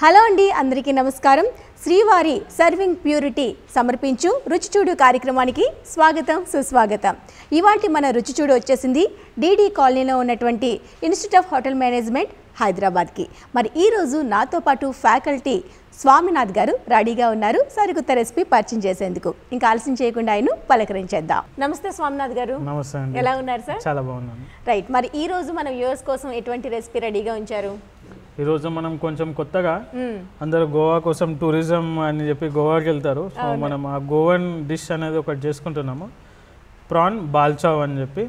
Hello అండి, అందరికీ నమస్కారం. శ్రీవారి సర్వింగ్ ప్యూరిటీ సమర్పించు రుచి చూడు కార్యక్రమానికి స్వాగతం, సుస్వాగతం. ఇవాల్టి మన రుచి చూడు వచ్చేసింది డీడీ కాలనీలో ఉన్నటువంటి ఇన్స్టిట్యూట్ ఆఫ్ హోటల్ మేనేజ్మెంట్ హైదరాబాద్కి. మరి ఈరోజు నాతో పాటు ఫ్యాకల్టీ స్వామినాథ్ గారు రెడీగా ఉన్నారు సరికొత్త రెసిపీ పరిచయం చేసేందుకు. ఇంకా ఆలస్యం చేయకుండా ఆయన పలకరించేద్దాం. నమస్తే స్వామినాథ్ గారు. నమస్తే అండి. ఎలా ఉన్నారు సార్? చాలా బాగున్నాను. రైట్, మరి ఈ రోజు మన వ్యూవర్స్ కోసం ఎటువంటి రెసిపీ రెడీగా ఉంచారు? ఈరోజు మనం కొంచెం కొత్తగా అందరూ గోవా కోసం టూరిజం అని చెప్పి గోవాకి వెళ్తారు. సో మనం ఆ గోవన్ డిష్ అనేది ఒకటి చేసుకుంటున్నాము, ప్రాన్ బాల్చావ్ అని చెప్పి.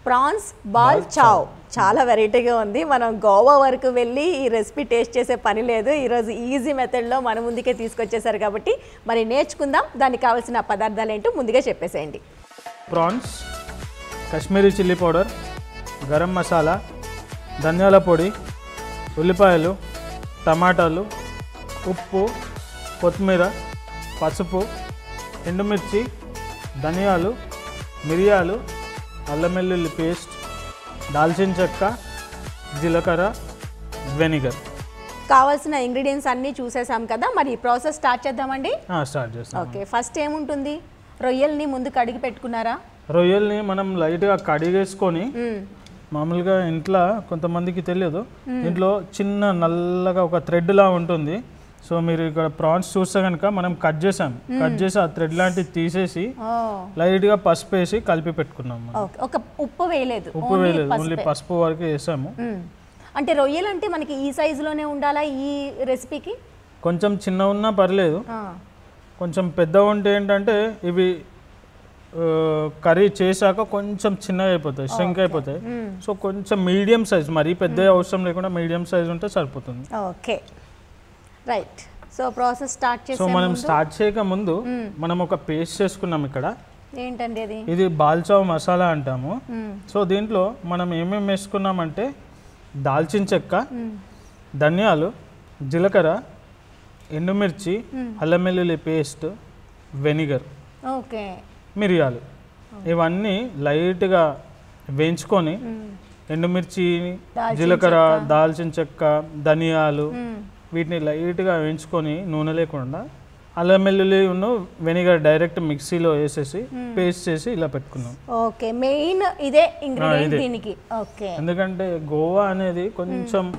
ప్రాన్స్ బాల్ చావ్ చాలా వెరైటీగా ఉంది. మనం గోవా వరకు వెళ్ళి ఈ రెసిపీ టేస్ట్ చేసే పని లేదు. ఈరోజు ఈజీ మెథడ్లో మన ముందుకే తీసుకొచ్చేసారు కాబట్టి మరి నేర్చుకుందాం. దానికి కావాల్సిన పదార్థాలు ఏంటో ముందుగా చెప్పేసేయండి. Prawns, Kashmiri chilli powder, garam masala, ధనియాల పొడి, ఉల్లిపాయలు, టమాటాలు, ఉప్పు, కొత్తిమీర, పసుపు, ఎండుమిర్చి, ధనియాలు, మిరియాలు, అల్లం వెల్లుల్లి పేస్ట్, దాల్చిన చెక్క, జీలకర్ర, వెనిగర్. కావాల్సిన ఇంగ్రీడియంట్స్ అన్నీ చూసేసాం కదా, మరి ప్రాసెస్ స్టార్ట్ చేద్దామండి. స్టార్ట్ చేస్తాం. ఓకే, ఫస్ట్ ఏముంటుంది? రొయ్యల్ని ముందు కడిగి పెట్టుకున్నారా? రొయ్యల్ని మనం లైట్గా కడిగేసుకొని, మామూలుగా ఇంట్లో కొంతమందికి తెలియదు, ఇంట్లో చిన్న నల్లగా ఒక థ్రెడ్ లా ఉంటుంది. సో మీరు ఇక్కడ ప్రాన్స్ చూస్తే కనుక మనం కట్ చేసి ఆ థ్రెడ్ లాంటివి తీసేసి లైట్గా పసుపు వేసి కలిపి పెట్టుకున్నాము. ఉప్పు వేయలేదు, ఓన్లీ పసుపు వరకు వేసాము. అంటే రొయ్యలు అంటే మనకి ఈ సైజులోనే ఉండాలా ఈ రెసిపీకి? కొంచెం చిన్న ఉన్నా పర్లేదు, కొంచెం పెద్దగా ఉంటే ఏంటంటే ఇవి కర్రీ చేశాక కొంచెం చిన్నగా అయిపోతాయి, ష్రింక్ అయిపోతాయి. సో కొంచెం మీడియం సైజ్, మరీ పెద్ద అవసరం లేకుండా మీడియం సైజ్ ఉంటే సరిపోతుంది. Okay right. So process start చేసే మనం స్టార్ట్ చేయక ముందు మనం ఒక పేస్ట్ చేసుకున్నాం. ఇక్కడ ఏంటండి అది? ఇది బాల్చావ్ మసాలా అంటాము. సో దీంట్లో మనం ఏమేమి వేసుకున్నామంటే దాల్చిన చెక్క, ధనియాలు, జీలకర్ర, ఎండుమిర్చి, అల్లం వెల్లుల్లి పేస్ట్, వెనిగర్, ఓకే, మిరియాలు, ఇవన్నీ లైట్గా వేయించుకొని, ఎండుమిర్చి, జీలకర్ర, దాల్చిన చెక్క, ధనియాలు వీటిని లైట్గా వేయించుకొని నూనె లేకుండా అల్లం వెల్లుల్లి వెనిగర్ డైరెక్ట్ మిక్సీలో వేసేసి పేస్ట్ చేసి ఇలా పెట్టుకున్నాం. ఓకే, మెయిన్ ఇదే ఇంగ్రీడియంట్ దీనికి. ఓకే, ఎందుకంటే గోవా అనేది కొంచెం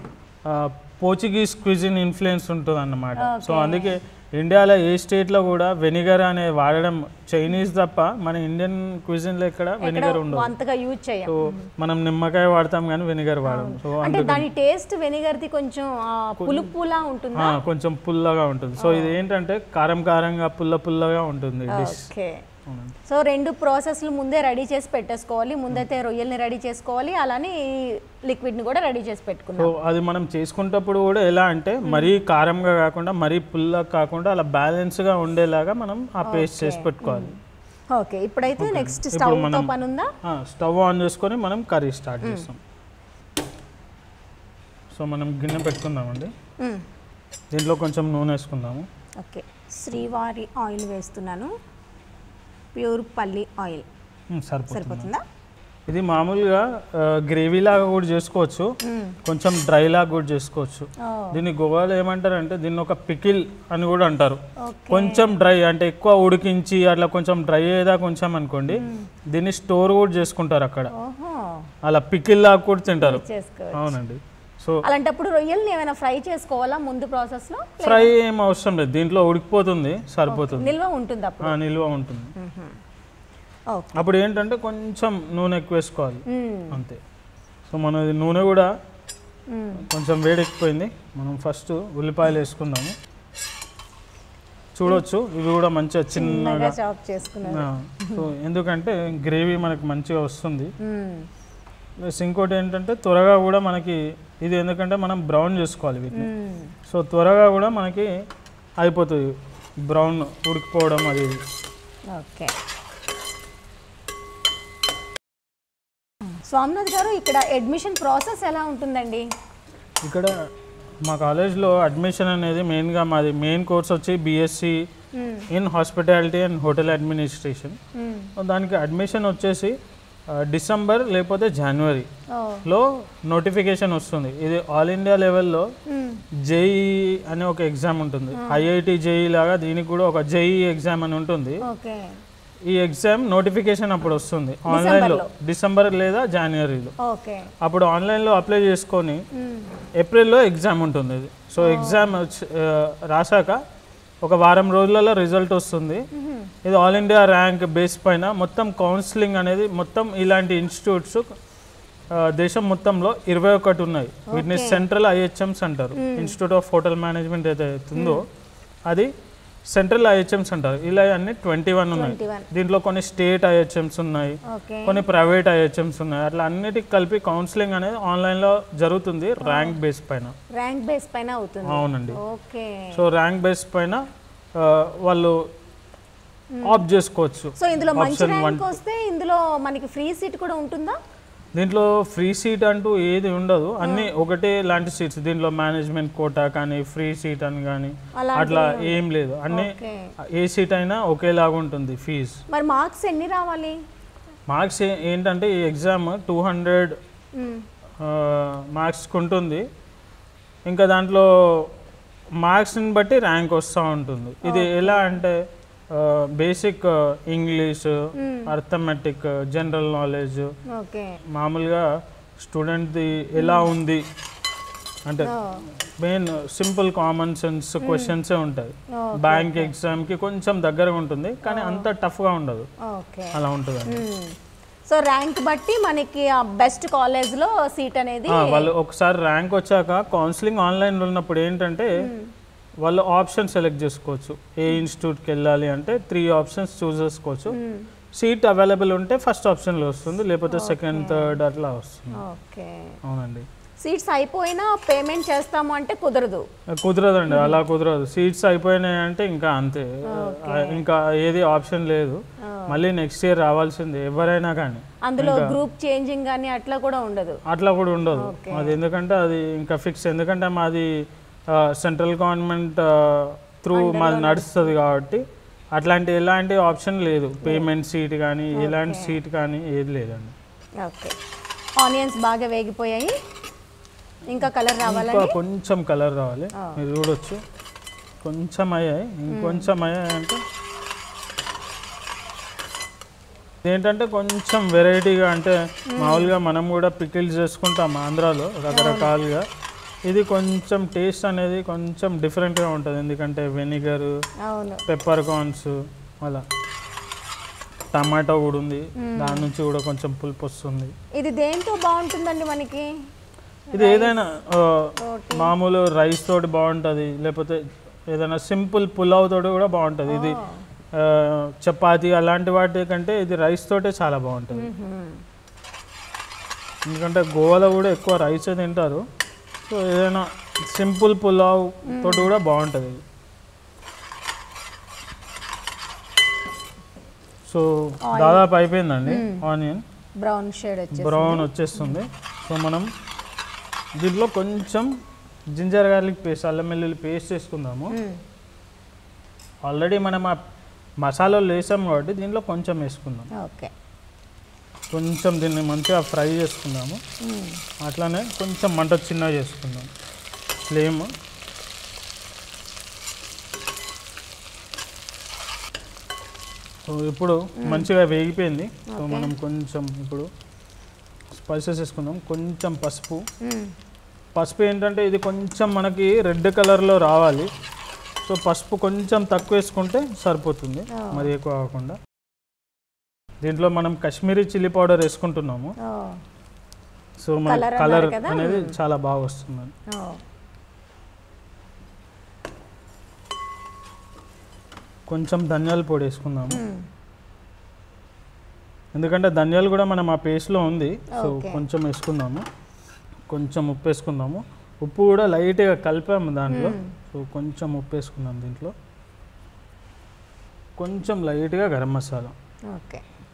పోర్చుగీస్ క్విజిన్ ఇన్ఫ్లుయెన్స్ ఉంటుంది అన్నమాట. సో అందుకే ఇండియాలో ఏ స్టేట్లో కూడా వెనిగర్ అనే వాడడం చైనీస్ తప్ప మన ఇండియన్ క్విజిన్లో ఇక్కడ వెనిగర్ ఉండదు, అంతగా యూజ్ చేయం. సో మనం నిమ్మకాయ వాడతాం కానీ వెనిగర్ వాడడం. సో అంటే దాని టేస్ట్ వెనిగర్ది కొంచెం పులుపులా ఉంటుంది, కొంచెం పుల్లగా ఉంటుంది. సో ఇది ఏంటంటే కారం కారంగా పుల్లగా ఉంటుంది డిష్. ఓకే, సో రెండు ప్రాసెస్లు ముందే రెడీ చేసి పెట్టేసుకోవాలి. ముందైతే రొయ్యల్ని రెడీ చేసుకోవాలి, అలానే లిక్విడ్ని కూడా రెడీ చేసి పెట్టుకున్నాం. సో అది మనం చేసుకునేటప్పుడు కూడా ఎలా అంటే మరీ కారంగా కాకుండా మరీ పుల్లగా కాకుండా అలా బ్యాలెన్స్గా ఉండేలాగా మనం ఆ పేస్ట్ చేసి పెట్టుకోవాలి. ఓకే, ఇప్పుడైతే నెక్స్ట్ స్టవ్ తో పని ఉందా? స్టవ్ ఆన్ చేసుకొని మనం కర్రీ స్టార్ట్ చేస్తాం. సో మనం గిన్నె పెట్టుకుందామండి. దీంట్లో కొంచెం నూనె వేసుకుందాము. ఓకే, శ్రీవారి ఆయిల్ వేస్తున్నాను, ప్యూర్ పల్లి ఆయిల్. సరిపోతుందా? ఇది మామూలుగా గ్రేవీ లాగా కూడా చేసుకోవచ్చు, కొంచెం డ్రై లాగా కూడా చేసుకోవచ్చు. దీన్ని గోవాలో ఏమంటారంటే దీన్ని ఒక పికిల్ అని కూడా అంటారు. కొంచెం డ్రై అంటే ఎక్కువ ఉడికించి అట్లా కొంచెం డ్రై అయ్యేదా కొంచెం అనుకోండి, దీన్ని స్టోర్ కూడా చేసుకుంటారు అక్కడ, అలా పికిల్ లాగా కూడా తింటారు. అవునండి. సో అలాంటప్పుడు రొయ్యల్ని ఏమైనా ఫ్రై చేసుకోవాలా ముందు ప్రాసెస్ లో? ఫ్రై ఏం అవసరం లేదు, దీంట్లో ఉడికిపోతుంది, సరిపోతుంది. నిల్వ ఉంటుంది అప్పుడు? నిల్వ ఉంటుంది. అప్పుడు ఏంటంటే కొంచెం నూనె ఎక్కువ వేసుకోవాలి అంతే. సో మనది నూనె కూడా కొంచెం వేడెక్కిపోయింది. మనం ఫస్ట్ ఉల్లిపాయలు వేసుకుందాము. చూడొచ్చు ఇవి కూడా మంచిగా చిన్నగా చాప్ చేసుకున్నాను. సో ఎందుకంటే గ్రేవీ మనకి మంచిగా వస్తుంది. ప్లస్ ఇంకోటి ఏంటంటే త్వరగా కూడా మనకి ఇది, ఎందుకంటే మనం బ్రౌన్ చేసుకోవాలి వీటిని. సో త్వరగా కూడా మనకి అయిపోతుంది బ్రౌన్ ఉడికిపోవడం అది. ఓకే, స్వామినాథ్ గారు, ఇక్కడ అడ్మిషన్ ప్రాసెస్ ఎలా ఉంటుందండి? ఇక్కడ మా కాలేజ్లో అడ్మిషన్ అనేది మెయిన్గా మాది మెయిన్ కోర్స్ వచ్చి BSc in hospitality and hotel administration. దానికి అడ్మిషన్ వచ్చేసి డిసెంబర్ లేకపోతే జనవరిలో నోటిఫికేషన్ వస్తుంది. ఇది ఆల్ ఇండియా లెవెల్లో జేఈ అనే ఒక ఎగ్జామ్ ఉంటుంది. ఐఐటి జేఈ లాగా దీనికి కూడా ఒక జేఈ ఎగ్జామ్ అని ఉంటుంది. ఈ ఎగ్జామ్ నోటిఫికేషన్ అప్పుడు వస్తుంది ఆన్లైన్లో, డిసెంబర్ లేదా జనవరిలో. అప్పుడు ఆన్లైన్లో అప్లై చేసుకొని ఏప్రిల్లో ఎగ్జామ్ ఉంటుంది ఇది. సో ఎగ్జామ్ రాశాక ఒక వారం రోజులలో రిజల్ట్ వస్తుంది. ఇది ఆల్ ఇండియా ర్యాంక్ బేస్ పైన మొత్తం కౌన్సిలింగ్ అనేది మొత్తం ఇలాంటి ఇన్స్టిట్యూట్స్ దేశం మొత్తంలో 21 ఉన్నాయి. వీటిని సెంట్రల్ ఐహెచ్ఎంస్ అంటారు. ఇన్స్టిట్యూట్ ఆఫ్ హోటల్ మేనేజ్మెంట్ ఏదైతే ఉందో అది సెంట్రల్ ఐహెచ్ఎంస్ అంటారు. ఇలా అన్ని 21 ఉన్నాయి. దీంట్లో కొన్ని స్టేట్ ఐహెచ్ఎంస్ ఉన్నాయి, కొన్ని ప్రైవేట్ ఐహెచ్ఎంస్ ఉన్నాయి. అట్లా అన్నిటికి కలిపి కౌన్సిలింగ్ అనేది ఆన్లైన్లో జరుగుతుంది ర్యాంక్ బేస్ పైన. ర్యాంక్ బేస్ పైన అవుతుంది. అవునండి. సో ర్యాంక్ బేస్ పైన వాళ్ళు ఆప్ట్ చేసుకోవచ్చు. సో ఇందులో మంచి ర్యాంక్ వస్తే ఇందులో మనకి ఫ్రీ సీట్ కూడా ఉంటుందా? దీంట్లో ఫ్రీ సీట్ అంటూ ఏది ఉండదు, అన్నీ ఒకటే లాంటి సీట్స్. దీంట్లో మేనేజ్మెంట్ కోటా కానీ ఫ్రీ సీట్ అని కానీ అట్లా ఏం లేదు. అన్నీ ఏ సీట్ అయినా ఒకేలాగా ఉంటుంది ఫీజు. మరి మార్క్స్ ఎన్ని రావాలి? మార్క్స్ ఏంటంటే ఈ ఎగ్జామ్ 200 మార్క్స్కి ఉంటుంది. ఇంకా దాంట్లో మార్క్స్ని బట్టి ర్యాంక్ వస్తూ ఉంటుంది. ఇది ఎలా అంటే basic English, arithmetic, general knowledge, మామూలుగా స్టూడెంట్ది ఎలా ఉంది అంటే మెయిన్ సింపుల్ కామన్ సెన్స్ క్వశ్చన్సే ఉంటాయి. బ్యాంక్ ఎగ్జామ్కి కొంచెం దగ్గరగా ఉంటుంది కానీ అంత టఫ్గా ఉండదు, అలా ఉంటుంది. సో ర్యాంక్ బట్టి మనకి బెస్ట్ కాలేజ్లో సీట్ అనేది వాళ్ళు ఒకసారి ర్యాంక్ వచ్చాక కౌన్సిలింగ్ ఆన్లైన్లో ఉన్నప్పుడు ఏంటంటే వాళ్ళు ఆప్షన్ సెలెక్ట్ చేసుకోవచ్చు. ఏ ఇన్స్టిట్యూట్కి వెళ్ళాలి అంటే 3 ఆప్షన్స్ చూస్ చేసుకోవచ్చు. సీట్ అవైలబుల్ ఉంటే ఫస్ట్ ఆప్షన్లో వస్తుంది, లేకపోతే సెకండ్, థర్డ్ అట్లా వస్తుంది. అవునండి. సీట్స్ అయిపోయినా పేమెంట్ చేస్తాము అంటే కుదరదండి, అలా కుదరదు. సీట్స్ అయిపోయినాయి అంటే ఇంకా అంతే, ఇంకా ఏది ఆప్షన్ లేదు. మళ్ళీ నెక్స్ట్ ఇయర్ రావాల్సిందే ఎవరైనా కానీ. అందులో గ్రూప్ చేంజింగ్ కానీ అట్లా కూడా ఉండదు? అది ఎందుకంటే అది ఇంకా ఫిక్స్. ఎందుకంటే మాది సెంట్రల్ గవర్నమెంట్ త్రూ మాది నడుస్తుంది కాబట్టి అట్లాంటి ఎలాంటి ఆప్షన్ లేదు. పేమెంట్ సీట్ కానీ ఎలాంటి సీట్ కానీ ఏది లేదండి. ఓకే. ఆనియన్స్ బాగా వేగిపోయాయి, ఇంకా కలర్ రావాలి, ఇంకా కొంచెం కలర్ రావాలి. మీరు చూడొచ్చు కొంచెం అయ్యాయి, ఇంకొంచెం అయ్యాయి. అంటే ఏంటంటే కొంచెం వెరైటీగా, అంటే మామూలుగా మనం కూడా పికిల్స్ చేసుకుంటాం ఆంధ్రాలో రకరకాలుగా. ఇది కొంచెం టేస్ట్ అనేది కొంచెం డిఫరెంట్గా ఉంటుంది. ఎందుకంటే వెనిగర్, పెప్పర్ కార్న్స్, అలా టమాటో కూడా ఉంది, దాని నుంచి కూడా కొంచెం పులుపు వస్తుంది. ఇది దేంతో బాగుంటుందండి మనకి? ఇది ఏదైనా మామూలు రైస్ తోటి బాగుంటుంది, లేకపోతే ఏదైనా సింపుల్ పులావ్ తోటి కూడా బాగుంటుంది. ఇది చపాతి అలాంటి వాటి కంటే ఇది రైస్ తోటే చాలా బాగుంటుంది. ఎందుకంటే గోవాలో కూడా ఎక్కువ రైసే తింటారు. సో ఏదైనా సింపుల్ పులావ్ తోటి కూడా బాగుంటుంది. సో దాదాపు అయిపోయిందండి. ఆనియన్ బ్రౌన్ వచ్చేస్తుంది. సో మనం దీంట్లో కొంచెం జింజర్ గార్లిక్ పేస్ట్, అల్లం వెల్లుల్లి పేస్ట్ వేసుకుందాము. ఆల్రెడీ మనం ఆ మసాలాలు వేసాం కాబట్టి దీంట్లో కొంచెం వేసుకుందాం. కొంచెం దీన్ని మంచిగా ఫ్రై చేసుకుందాము. అట్లానే కొంచెం మంట చిన్నగా చేసుకుందాం ఫ్లేమ్. సో ఇప్పుడు మంచిగా వేగిపోయింది. సో మనం కొంచెం ఇప్పుడు స్పైసెస్ వేసుకుందాం. కొంచెం పసుపు ఏంటంటే ఇది కొంచెం మనకి రెడ్ కలర్లో రావాలి. సో పసుపు కొంచెం తక్కువ వేసుకుంటే సరిపోతుంది, మరి ఎక్కువ కాకుండా. దీంట్లో మనం కాశ్మీరీ చిల్లీ పౌడర్ వేసుకుంటున్నాము. సో మన కలర్ అనేది చాలా బాగా వస్తుంది. కొంచెం ధనియాల పొడి వేసుకుందాము, ఎందుకంటే ధనియాలు కూడా మనం ఆ పేస్ట్లో ఉంది. సో కొంచెం వేసుకుందాము. కొంచెం ఉప్పు వేసుకుందాము. ఉప్పు కూడా లైట్గా కలిపాము దాంట్లో. సో కొంచెం ఉప్పు వేసుకుందాం. దీంట్లో కొంచెం లైట్గా గరం మసాలా,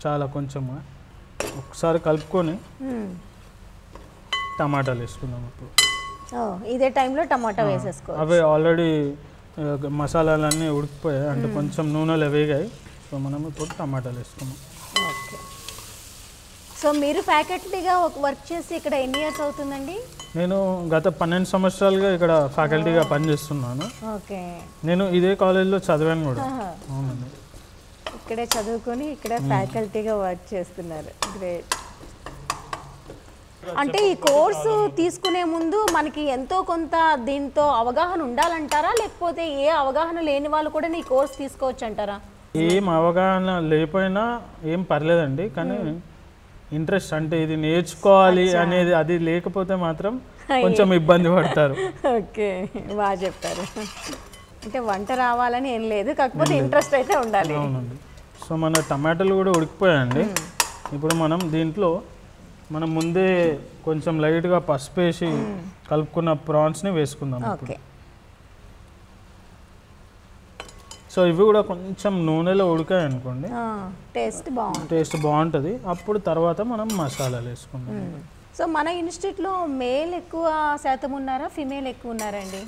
చాలా కొంచెంగా. ఒకసారి కలుపుకొని టమాటాలు వేసుకుందాం. ఇప్పుడు ఇదే టైంలో టమాటా వేసేసుకో. అవి ఆల్రెడీ మసాలాలన్నీ ఉడికిపోయాయి, అంటే కొంచెం నూనెలో వేగాయి. సో మనం ఇప్పుడు టమాటాలు వేసుకున్నాం. ఓకే. సో మీరు ఫ్యాకల్టీగా ఒక వర్క్ చేసి ఇక్కడ ఎన్ని ఇయర్స్ అవుతుందండి? నేను గత 12 సంవత్సరాలుగా ఇక్కడ ఫ్యాకల్టీగా పనిచేస్తున్నాను. ఓకే. నేను ఇదే కాలేజ్లో చదివాను కూడా. అవునండి. ఇక్కడే చదువుకొని ఇక్కడే ఫ్యాకల్టీగా వర్క్ చేస్తున్నారు. గ్రేట్. అంటే ఈ కోర్సు తీసుకునే ముందు మనకి ఎంతో కొంత దీంతో అవగాహన ఉండాలంటారా, లేకపోతే ఏ అవగాహన లేని వాళ్ళు కూడా ఈ కోర్స్ తీసుకోవచ్చు అంటారా? ఏం అవగాహన లేకపోయినా ఏం పర్లేదండి, కానీ ఇంట్రెస్ట్ అంటే ఇది నేర్చుకోవాలి అనేది అది లేకపోతే మాత్రం కొంచెం ఇబ్బంది పడతారు. ఓకే, బాగా చెప్పారు. అంటే వంట రావాలని ఏం లేదు, కాకపోతే ఇంట్రెస్ట్ అయితే ఉండాలి. అవునండి. సో మన టమాటాలు కూడా ఉడికిపోయాయండి. ఇప్పుడు మనం దీంట్లో మనం ముందే కొంచెం లైట్గా పసుపు వేసి కలుపుకున్న ప్రాన్స్ని వేసుకుందాం. ఓకే. సో ఇవి కూడా కొంచెం నూనెలో ఉడికాయి అనుకోండి, టేస్ట్ బాగుంటుంది. అప్పుడు తర్వాత మనం మసాలాలు వేసుకుందాం. సో మన ఇన్స్టిట్యూట్లో మేల్ ఎక్కువ శాతం ఉన్నారా, ఫిమేల్ ఎక్కువ ఉన్నారండి?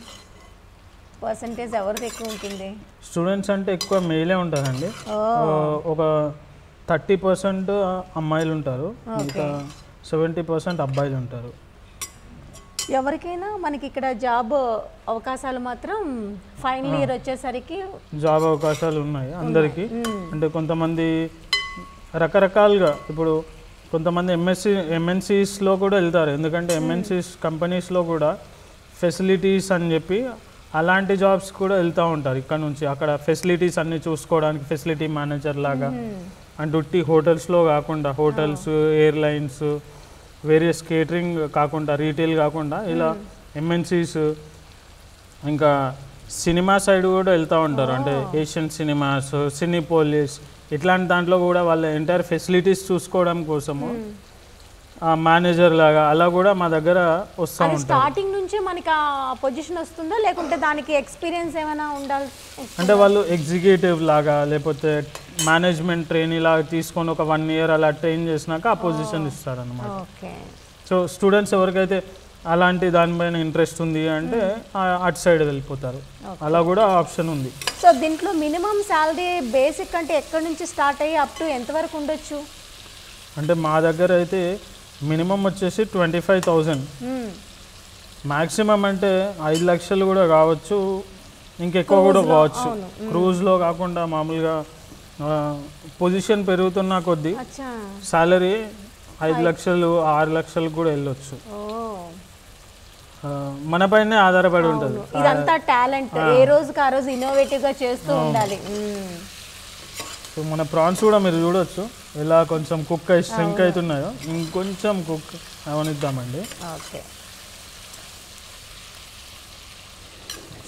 పర్సంటేజ్ ఎవరిది ఎక్కువ ఉంటుంది? స్టూడెంట్స్ అంటే ఎక్కువ మేలే ఉంటారండి. ఒక 30% అమ్మాయిలు ఉంటారు, ఇంకా 70% అబ్బాయిలు ఉంటారు. ఎవరికైనా మనకి ఇక్కడ జాబ్ అవకాశాలు మాత్రం ఫైనల్ ఇయర్ వచ్చేసరికి జాబ్ అవకాశాలు ఉన్నాయి అందరికీ. అంటే కొంతమంది రకరకాలుగా, ఇప్పుడు కొంతమంది ఎంఎన్సీస్లో కూడా వెళ్తారు, ఎందుకంటే ఎంఎన్సీస్ కంపెనీస్లో కూడా ఫెసిలిటీస్ అని చెప్పి అలాంటి జాబ్స్ కూడా వెళ్తూ ఉంటారు. ఇక్కడ నుంచి అక్కడ ఫెసిలిటీస్ అన్నీ చూసుకోవడానికి ఫెసిలిటీ మేనేజర్ లాగా, అంటే ఉట్టి హోటల్స్లో కాకుండా హోటల్స్, ఎయిర్లైన్స్, వేరియస్ కేటరింగ్ కాకుండా, రీటైల్ కాకుండా ఇలా ఎంఎన్సీస్, ఇంకా సినిమా సైడ్ కూడా వెళ్తూ ఉంటారు. అంటే ఏషియన్ సినిమాస్, సినీపోలిస్, ఇట్లాంటి దాంట్లో కూడా వాళ్ళ ఎంటైర్ ఫెసిలిటీస్ చూసుకోవడం కోసము మేనేజర్ లాగా అలా కూడా మా దగ్గర వస్తూ ఉంటారు. స్టార్టింగ్ నుంచే మనకి ఆ పొజిషన్ వస్తుందా, లేకుంటే దానికి ఎక్స్పీరియన్స్ ఏమైనా ఉండాలి? అంటే వాళ్ళు ఎగ్జిక్యూటివ్ లాగా లేకపోతే మేనేజ్మెంట్ ట్రైనీ లాగా తీసుకొని ఒక 1 year అలా ట్రైన్ చేసినాక ఆ పొజిషన్ ఇస్తారనమాట. సో స్టూడెంట్స్ ఎవరికైతే అలాంటి దానిపైన ఇంట్రెస్ట్ ఉంది అంటే అటు సైడ్ వెళ్ళిపోతారు, అలా కూడా ఆప్షన్ ఉంది. సో దీంట్లో మినిమం శాలరీ బేసిక్ అంటే ఎక్కడి నుంచి స్టార్ట్ అయ్యి అప్ టు ఎంతవరకు ఉండొచ్చు? అంటే మా దగ్గర అయితే మినిమం వచ్చేసి 25,000, మ్యాక్సిమం అంటే 5 లక్షలు కూడా కావచ్చు, ఇంకెక్కువ కూడా కావచ్చు. క్రూజ్లో కాకుండా మామూలుగా పొజిషన్ పెరుగుతున్న కొద్దీ సాలరీ 5 లక్షలు 6 లక్షలు కూడా వెళ్ళొచ్చు. మన పైనే ఆధారపడి ఉంటుంది. ఇదంతా టాలెంట్, ఏ రోజుకి ఆ రోజు ఇన్నోవేటివ్గా చేస్తూ ఉండాలి. సో మన ప్రాన్స్ కూడా మీరు చూడొచ్చు ఎలా కొంచెం కుక్ అయి స్ట్రింక్ అవుతున్నాయో, ఇంకొంచెం కుక్ అవనిద్దామండి. ఓకే.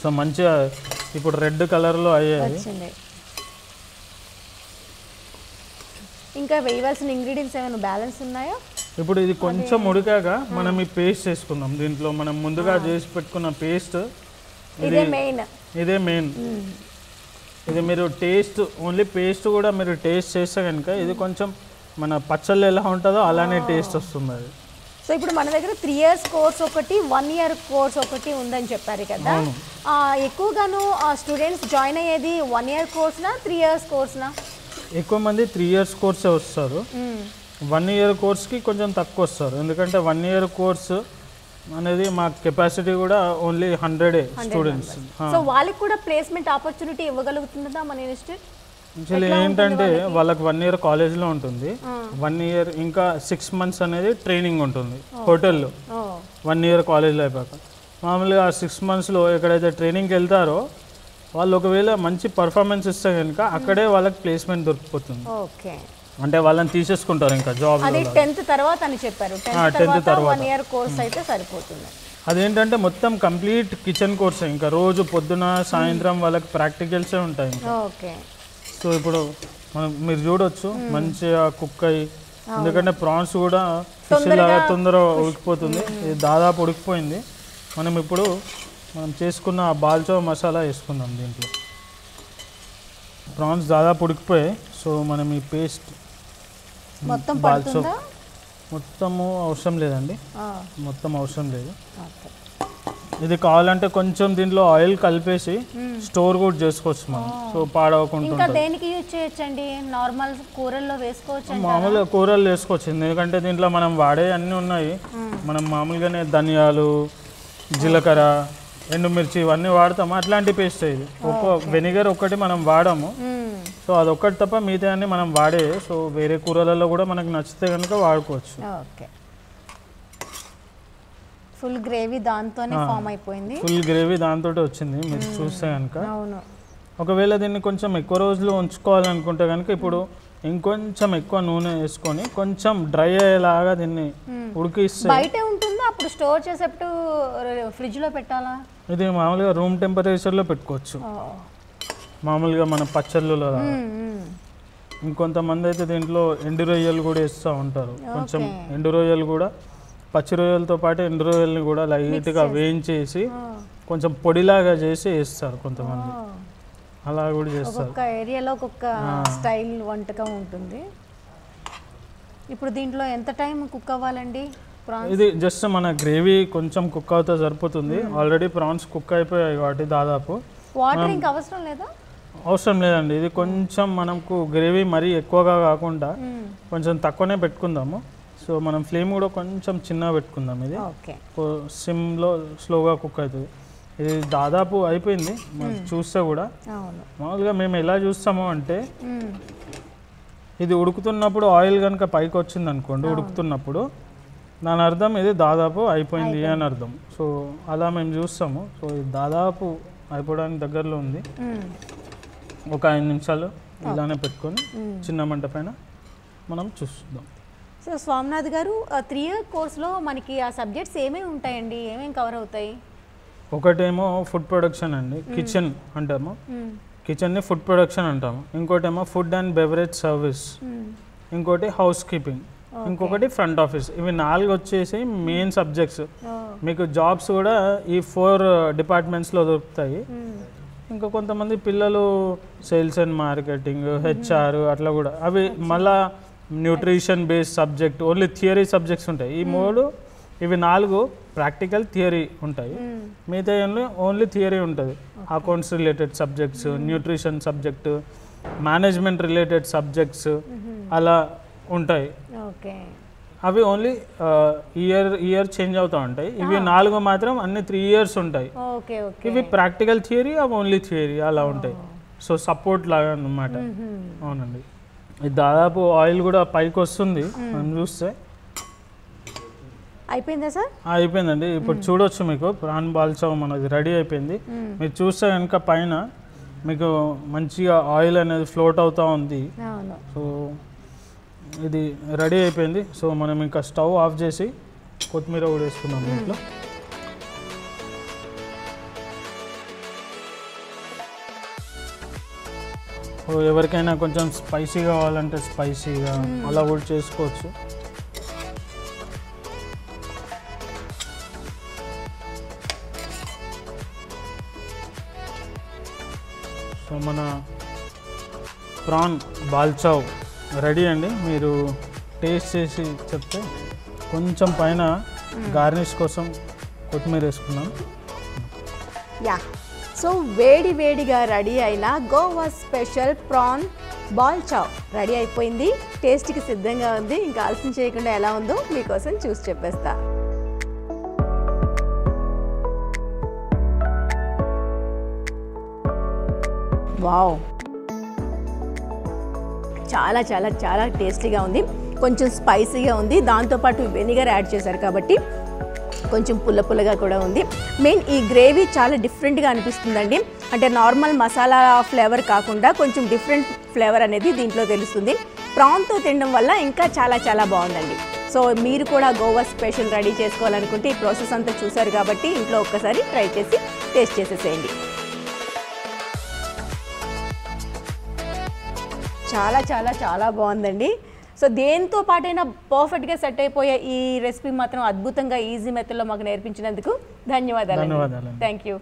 సో మంచిగా ఇప్పుడు రెడ్ కలర్లో అయ్యాయి. ఇంకా వేయవలసిన ఇంగ్రీడియంట్స్ ఏమైనా బ్యాలెన్స్ ఉన్నాయో? ఇప్పుడు ఇది కొంచెం ఉడికాక మనం ఈ పేస్ట్ చేసుకుందాం. దీంట్లో మనం ముందుగా చేసి పెట్టుకున్న పేస్ట్ ఇదే మెయిన్. ఇది మీరు టేస్ట్ ఓన్లీ పేస్ట్ కూడా మీరు టేస్ట్ చేస్తే కనుక ఇది కొంచెం మన పచ్చళ్ళు ఎలా ఉంటుందో అలానే టేస్ట్ వస్తుంది అది. సో ఇప్పుడు మన దగ్గర 3 years కోర్స్ ఒకటి, 1 year కోర్స్ ఒకటి ఉందని చెప్పారు కదా. ఎక్కువగాను స్టూడెంట్స్ జాయిన్ అయ్యేది 1 year కోర్స్నా 3 years కోర్స్నా? ఎక్కువ మంది 3 years కోర్సే వస్తారు. 1 year కోర్స్కి కొంచెం తక్కువ వస్తారు, ఎందుకంటే 1 year కోర్స్ అనేది మా కెపాసిటీ కూడా ఓన్లీ 100 స్టూడెంట్స్. సో వాళ్ళకి కూడా ప్లేస్మెంట్ ఆపర్చునిటీ ఇవ్వగలుగుతుందా మన ఇన్స్టిట్యూట్? యాక్చువల్లీ ఏంటంటే వాళ్ళకి 1 year కాలేజ్లో ఉంటుంది, 1 year ఇంకా 6 months అనేది ట్రైనింగ్ ఉంటుంది హోటల్లో. 1 year కాలేజ్లో అయిపోయాక మామూలుగా 6 monthsలో ఎక్కడైతే ట్రైనింగ్కి వెళ్తారో వాళ్ళు ఒకవేళ మంచి పర్ఫార్మెన్స్ ఇస్తే కనుక అక్కడే వాళ్ళకి ప్లేస్మెంట్ దొరికిపోతుంది. అంటే వాళ్ళని తీసేసుకుంటారు ఇంకా జాబ్. అది 10th తర్వాత అని చెప్పారు. 10th తర్వాత 1 year కోర్స్ అయితే సరిపోతుంది. అదేంటంటే మొత్తం కంప్లీట్ కిచెన్ కోర్స్, ఇంకా రోజు పొద్దున సాయంత్రం వాళ్ళకి ప్రాక్టికల్సే ఉంటాయి. ఓకే. సో ఇప్పుడు మనం మీరు చూడొచ్చు మంచిగా కుక్ అయ్యి, ఎందుకంటే ప్రాన్స్ కూడా ఫిష్ లాగా తొందరగా ఉడికిపోతుంది. ఇది దాదాపు ఉడికిపోయింది. మనం చేసుకున్న బాల్చో మసాలా వేసుకుందాం దీంట్లో. ప్రాన్స్ దాదాపు ఉడికిపోయాయి. సో మనం ఈ పేస్ట్ మొత్తము అవసరం లేదండి, మొత్తం అవసరం లేదు. ఇది కావాలంటే కొంచెం దీంట్లో ఆయిల్ కలిపేసి స్టోర్ కూడా చేసుకోవచ్చు మనం. సో పాడవకుండా ఇంకా దేనికి యూజ్ చేయొచ్చండి? నార్మల్ కూరల్లో వేసుకోవచ్చు? మామూలుగా కూరలు వేసుకోవచ్చు, ఎందుకంటే దీంట్లో మనం వాడే అన్నీ ఉన్నాయి. మనం మామూలుగానే ధనియాలు, జీలకర్ర, ఎండుమిర్చి ఇవన్నీ వాడతాము, అట్లాంటి పేస్ట్ ఇది. వెనిగర్ ఒకటి మనం వాడము, సో అదొక్కటి తప్ప మిగతా అన్ని మనం వాడే. సో వేరే కూరలలో కూడా మనకు నచ్చితే కనుక వాడుకోవచ్చు. ఓకే, ఫుల్ గ్రేవీ దాంతోనే ఫామ్ అయిపోయింది. ఫుల్ గ్రేవీ దాంతో వచ్చింది మీరు చూస్తే కనుక. అవును. ఒకవేళ దీన్ని కొంచెం ఎక్కువ రోజులు ఉంచుకోవాలనుకుంటే కనుక ఇప్పుడు ఇంకొంచెం ఎక్కువ నూనె వేసుకొని కొంచెం డ్రై అయ్యేలాగా దీన్ని ఉడికిస్తే. బయటే ఉంటుందా అప్పుడు స్టోర్ చేసేప్పుడు ఫ్రిడ్జ్ లో పెట్టాలా? ఇది మామూలుగా రూమ్ టెంపరేచర్లో పెట్టుకోవచ్చు, మామూలుగా మన పచ్చళ్ళలో. ఇంకొంతమంది అయితే దీంట్లో ఎండు రొయ్యలు కూడా వేస్తూ ఉంటారు. కొంచెం ఎండు రొయ్యలు కూడా, పచ్చి రొయ్యలతో పాటు ఎండు రొయ్యల్ని కూడా లైట్గా వేయించేసి కొంచెం పొడిలాగా చేసి వేస్తారు కొంతమంది, అలా కూడా చేస్తారు. ఒక్కొక్క ఏరియాలో ఒక్కొక్క స్టైల్ వంటకం ఉంటుంది. ఇప్పుడు దీంట్లో ఎంత టైం కుక్ అవ్వాలండి? ఇది జస్ట్ మన గ్రేవీ కొంచెం కుక్ అవుతా సరిపోతుంది. ఆల్రెడీ ప్రాన్స్ కుక్ అయిపోయాయి కాబట్టి దాదాపు వాటర్ ఇంకా అవసరం లేదా? అవసరం లేదండి. ఇది కొంచెం మనకు గ్రేవీ మరీ ఎక్కువగా కాకుండా కొంచెం తక్కువనే పెట్టుకుందాము. సో మనం ఫ్లేమ్ కూడా కొంచెం చిన్నగా పెట్టుకుందాం. ఇది సిమ్లో స్లోగా కుక్ అవుతుంది. ఇది దాదాపు అయిపోయింది చూస్తే కూడా. మామూలుగా మేము ఎలా చూస్తాము అంటే ఇది ఉడుకుతున్నప్పుడు ఆయిల్ కనుక పైకి వచ్చింది అనుకోండి, ఉడుకుతున్నప్పుడు దాని అర్థం ఇది దాదాపు అయిపోయింది అని అర్థం. సో అలా మేము చూస్తాము. సో ఇది దాదాపు అయిపోవడానికి దగ్గరలో ఉంది. ఒక 5 నిమిషాలు ఇలానే పెట్టుకొని చిన్న మంట పైన మనం చూస్తున్నాం. సో స్వామినాథ్ గారు, 3 ఇయర్ కోర్స్లో మనకి ఆ సబ్జెక్ట్స్ ఏమేమి ఉంటాయండి? ఏమేమి కవర్ అవుతాయి? ఒకటేమో ఫుడ్ ప్రొడక్షన్ అండి, కిచెన్ అంటాము, కిచెన్ని ఫుడ్ ప్రొడక్షన్ అంటాము. ఇంకోటేమో ఫుడ్ అండ్ బెవరేజ్ సర్వీస్, ఇంకోటి హౌస్ కీపింగ్, ఇంకొకటి ఫ్రంట్ ఆఫీస్. ఇవి 4 వచ్చేసి మెయిన్ సబ్జెక్ట్స్. మీకు జాబ్స్ కూడా ఈ 4 డిపార్ట్మెంట్స్లో దొరుకుతాయి. ఇంకా కొంతమంది పిల్లలు సేల్స్ అండ్ మార్కెటింగ్, హెచ్ఆర్ అట్లా కూడా, అవి మళ్ళా nutrition based subject, only theory subjects ఉంటాయి. ఈ 3 ఇవి 4 ప్రాక్టికల్ థియరీ ఉంటాయి. మిగతా ఓన్లీ థియరీ ఉంటుంది. Accounts related subjects, nutrition subject, management related subjects అలా ఉంటాయి. అవి ఓన్లీ ఇయర్ చేంజ్ అవుతూ ఉంటాయి. ఇవి 4 మాత్రం అన్ని 3 ఇయర్స్ ఉంటాయి. ఇవి ప్రాక్టికల్ థియరీ, అవి ఓన్లీ థియరీ అలా ఉంటాయి. సో సపోర్ట్ లాగా అన్నమాట. అవునండి. ఇది దాదాపు ఆయిల్ కూడా పైకి వస్తుంది మనం చూస్తే. అయిపోయిందా సార్? అయిపోయిందండి. ఇప్పుడు చూడొచ్చు, మీకు ప్రాన్ బాల్చావ్ మనది రెడీ అయిపోయింది. మీరు చూస్తే కనుక పైన మీకు మంచిగా ఆయిల్ అనేది ఫ్లోట్ అవుతూ ఉంది. సో ఇది రెడీ అయిపోయింది. సో మనం ఇంకా స్టవ్ ఆఫ్ చేసి కొత్తిమీర కూడా వేసుకున్నాం దీంట్లో. ఎవరికైనా కొంచెం స్పైసీ కావాలంటే స్పైసీగా అలా కూడా చేసుకోవచ్చు. సో మన ప్రాన్ బాల్చావ్ రెడీ అండి. మీరు టేస్ట్ చేసి చెప్తే కొంచెం పైన గార్నిష్ కోసం కొత్తిమీర వేసుకున్నాం. యా, సో వేడి వేడిగా రెడీ అయిన గోవా స్పెషల్ ప్రాన్ బాల్చావ్ రెడీ అయిపోయింది. టేస్ట్కి సిద్ధంగా ఉంది. ఇంకా ఆలస్యం చేయకుండా ఎలా ఉందో మీకోసం చూసి చెప్పేస్తా. వావ్, చాలా చాలా చాలా టేస్టీగా ఉంది. కొంచెం స్పైసీగా ఉంది. దాంతోపాటు వెనిగర్ యాడ్ చేశారు కాబట్టి కొంచెం పుల్ల పుల్లగా కూడా ఉంది. మెయిన్ ఈ గ్రేవీ చాలా డిఫరెంట్గా అనిపిస్తుందండి. అంటే నార్మల్ మసాలా ఫ్లేవర్ కాకుండా కొంచెం డిఫరెంట్ ఫ్లేవర్ అనేది దీంట్లో తెలుస్తుంది. ప్రాన్తో తినడం వల్ల ఇంకా చాలా చాలా బాగుందండి. సో మీరు కూడా గోవా స్పెషల్ రెడీ చేసుకోవాలనుకుంటే ఈ ప్రాసెస్ అంతా చూసారు కాబట్టి ఇంట్లో ఒక్కసారి ట్రై చేసి టేస్ట్ చేసేసేయండి. చాలా చాలా చాలా బాగుందండి. సో దేంతో పాటైనా పర్ఫెక్ట్గా సెట్ అయిపోయే ఈ రెసిపీ మాత్రం అద్భుతంగా ఈజీ మెథడ్లో మాకు నేర్పించినందుకు ధన్యవాదాలు. ధన్యవాదాలు. Thank you.